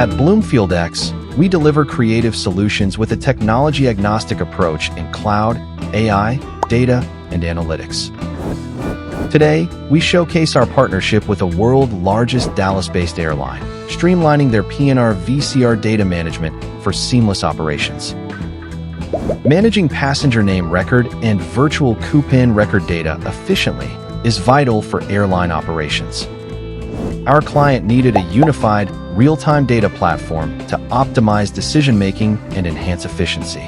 At BloomfieldX, we deliver creative solutions with a technology-agnostic approach in cloud, AI, data, and analytics. Today, we showcase our partnership with the world's largest Dallas-based airline, streamlining their PNR VCR data management for seamless operations. Managing passenger name record and virtual coupon record data efficiently is vital for airline operations. Our client needed a unified, real-time data platform to optimize decision-making and enhance efficiency.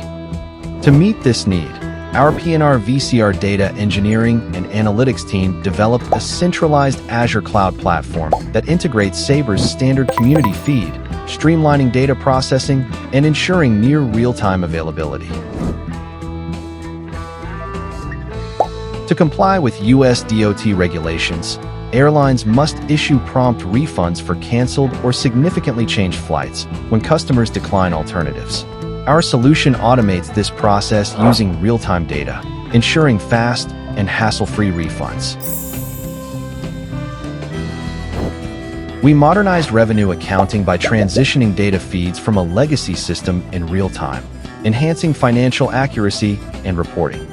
To meet this need, our PNR VCR data engineering and analytics team developed a centralized Azure Cloud platform that integrates Sabre's standard community feed, streamlining data processing and ensuring near real-time availability. To comply with US DOT regulations, airlines must issue prompt refunds for canceled or significantly changed flights when customers decline alternatives. Our solution automates this process using real-time data, ensuring fast and hassle-free refunds. We modernized revenue accounting by transitioning data feeds from a legacy system in real time, enhancing financial accuracy and reporting.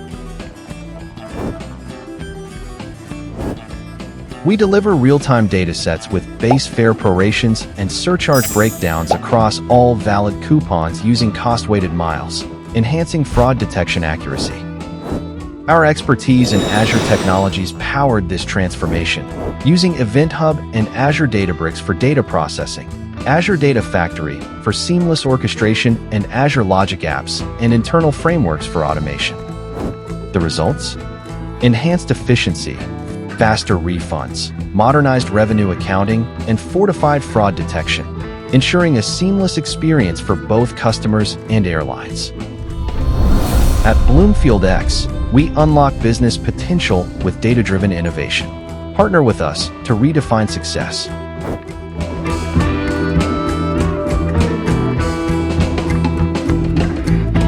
We deliver real-time datasets with base fare prorations and surcharge breakdowns across all valid coupons using cost-weighted miles, enhancing fraud detection accuracy. Our expertise in Azure technologies powered this transformation, using EventHub and Azure Databricks for data processing, Azure Data Factory for seamless orchestration, and Azure Logic Apps and internal frameworks for automation. The results? Enhanced efficiency, faster refunds, modernized revenue accounting, and fortified fraud detection, ensuring a seamless experience for both customers and airlines. At BloomfieldX, we unlock business potential with data-driven innovation. Partner with us to redefine success.